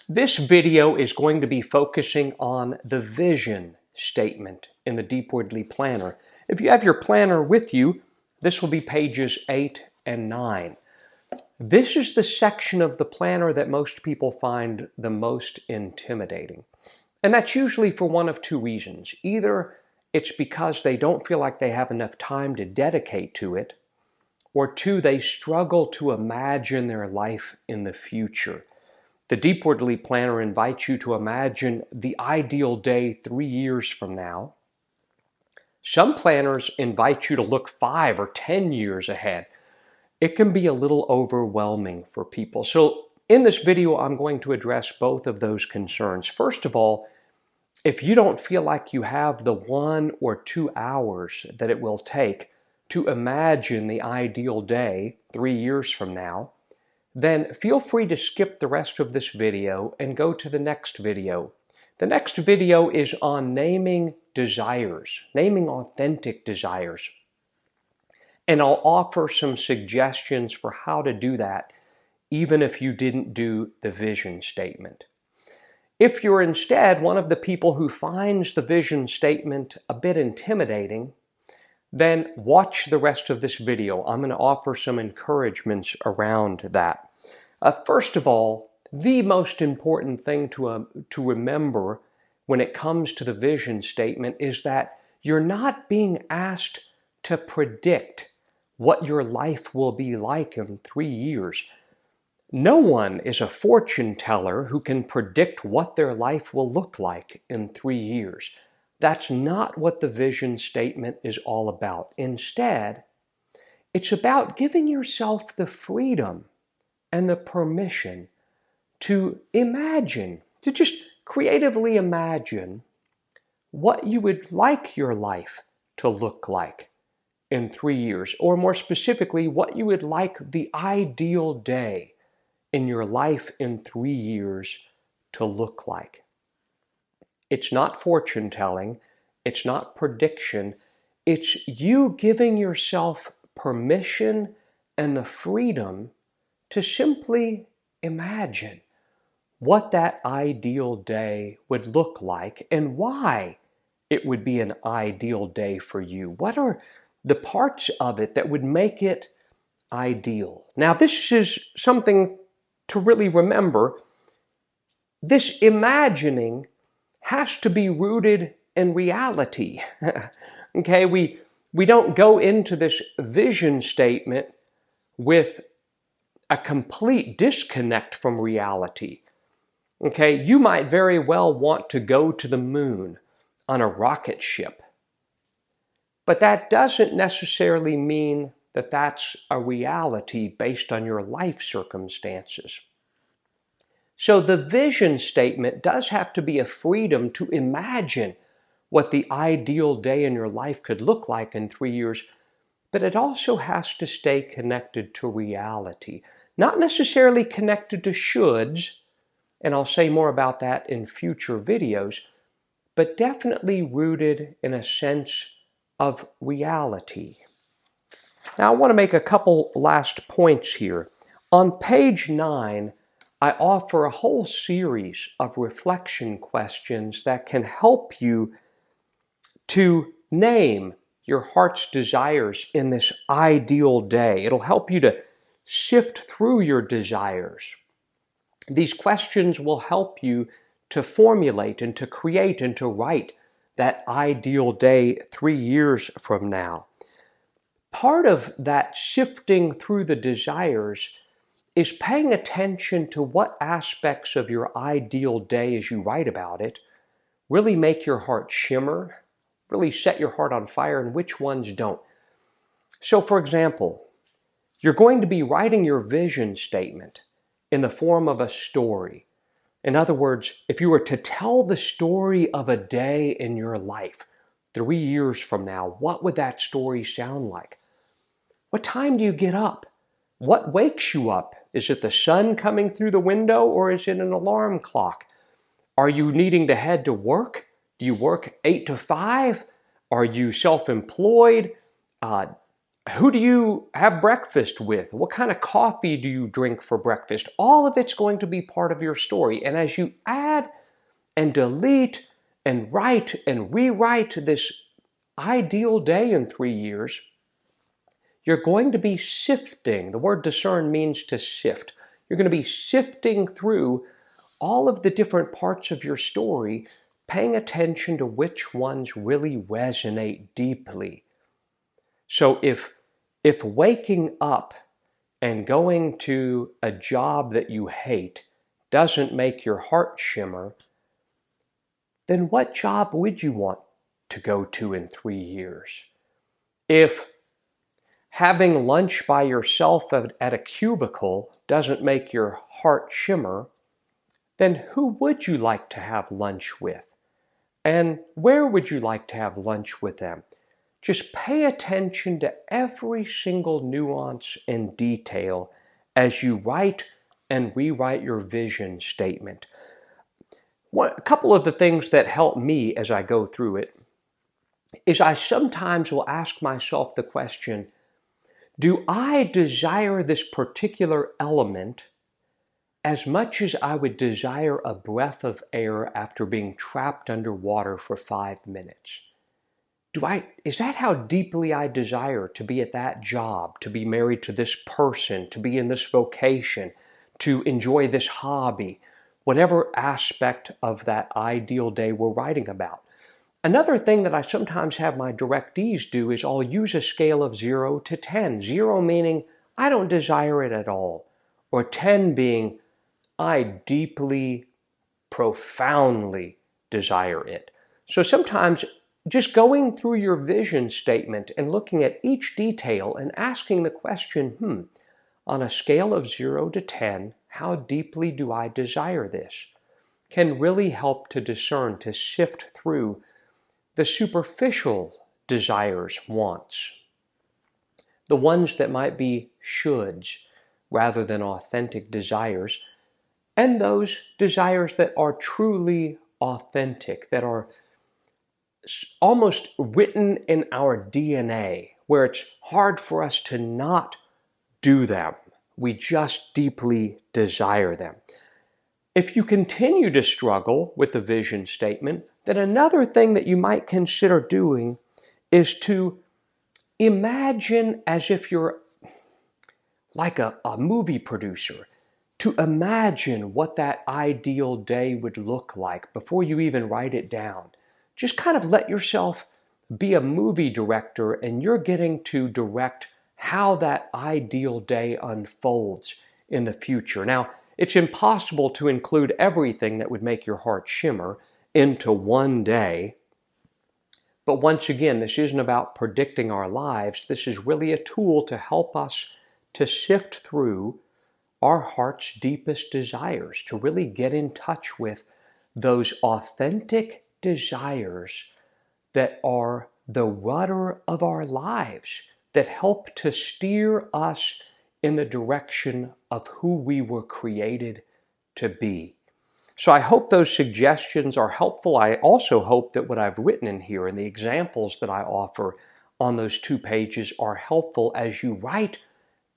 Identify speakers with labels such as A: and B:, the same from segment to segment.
A: This video is going to be focusing on the vision statement in the Deep Woodley Planner. If you have your planner with you, this will be pages 8 and 9. This is the section of the planner that most people find the most intimidating. And that's usually for one of two reasons. Either it's because they don't feel like they have enough time to dedicate to it, or two, they struggle to imagine their life in the future. The Deep Woodley Planner invites you to imagine the ideal day 3 years from now. Some planners invite you to look 5 or 10 years ahead. It can be a little overwhelming for people. So in this video, I'm going to address both of those concerns. First of all, if you don't feel like you have the 1 or 2 hours that it will take to imagine the ideal day 3 years from now, then feel free to skip the rest of this video and go to the next video. The next video is on naming desires, naming authentic desires. And I'll offer some suggestions for how to do that, even if you didn't do the vision statement. If you're instead one of the people who finds the vision statement a bit intimidating, then watch the rest of this video. I'm going to offer some encouragements around that. First of all, the most important thing to remember when it comes to the vision statement is that you're not being asked to predict what your life will be like in 3 years. No one is a fortune teller who can predict what their life will look like in 3 years. That's not what the vision statement is all about. Instead, it's about giving yourself the freedom and the permission to imagine, to just creatively imagine what you would like your life to look like in 3 years, or more specifically, what you would like the ideal day in your life in 3 years to look like. It's not fortune telling, it's not prediction, it's you giving yourself permission and the freedom to simply imagine what that ideal day would look like and why it would be an ideal day for you. What are the parts of it that would make it ideal? Now, this is something to really remember. This imagining has to be rooted in reality. Okay, we don't go into this vision statement with a complete disconnect from reality. Okay, you might very well want to go to the moon on a rocket ship, but that doesn't necessarily mean that that's a reality based on your life circumstances. So the vision statement does have to be a freedom to imagine what the ideal day in your life could look like in 3 years, but it also has to stay connected to reality. Not necessarily connected to shoulds, and I'll say more about that in future videos, but definitely rooted in a sense of reality. Now I want to make a couple last points here. On page 9, I offer a whole series of reflection questions that can help you to name your heart's desires in this ideal day. It'll help you to sift through your desires. These questions will help you to formulate and to create and to write that ideal day 3 years from now. Part of that sifting through the desires is paying attention to what aspects of your ideal day as you write about it really make your heart shimmer, really set your heart on fire, and which ones don't. So for example, you're going to be writing your vision statement in the form of a story. In other words, if you were to tell the story of a day in your life 3 years from now, what would that story sound like? What time do you get up? What wakes you up? Is it the sun coming through the window, or is it an alarm clock? Are you needing to head to work? Do you work 8 to 5? Are you self-employed? Who do you have breakfast with? What kind of coffee do you drink for breakfast? All of it's going to be part of your story. And as you add and delete and write and rewrite this ideal day in 3 years, you're going to be sifting. The word discern means to sift. You're going to be sifting through all of the different parts of your story, paying attention to which ones really resonate deeply. So if waking up and going to a job that you hate doesn't make your heart shimmer, then what job would you want to go to in 3 years? If having lunch by yourself at a cubicle doesn't make your heart shimmer, then who would you like to have lunch with? And where would you like to have lunch with them? Just pay attention to every single nuance and detail as you write and rewrite your vision statement. A couple of the things that help me as I go through it is I sometimes will ask myself the question, do I desire this particular element as much as I would desire a breath of air after being trapped underwater for 5 minutes? Is that how deeply I desire to be at that job, to be married to this person, to be in this vocation, to enjoy this hobby, whatever aspect of that ideal day we're writing about? Another thing that I sometimes have my directees do is I'll use a scale of 0 to 10. 0 meaning I don't desire it at all, or 10 being I deeply, profoundly desire it. So sometimes just going through your vision statement and looking at each detail and asking the question, on a scale of 0 to 10, how deeply do I desire this? Can really help to discern, to sift through the superficial desires, wants, the ones that might be shoulds rather than authentic desires, and those desires that are truly authentic, that are almost written in our DNA, where it's hard for us to not do them. We just deeply desire them. If you continue to struggle with the vision statement, then another thing that you might consider doing is to imagine as if you're like a movie producer, to imagine what that ideal day would look like before you even write it down. Just kind of let yourself be a movie director, and you're getting to direct how that ideal day unfolds in the future. Now, it's impossible to include everything that would make your heart shimmer into one day. But once again, this isn't about predicting our lives. This is really a tool to help us to sift through our heart's deepest desires, to really get in touch with those authentic desires that are the rudder of our lives, that help to steer us in the direction of who we were created to be. So I hope those suggestions are helpful. I also hope that what I've written in here and the examples that I offer on those 2 pages are helpful as you write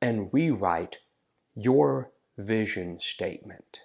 A: and rewrite your vision statement.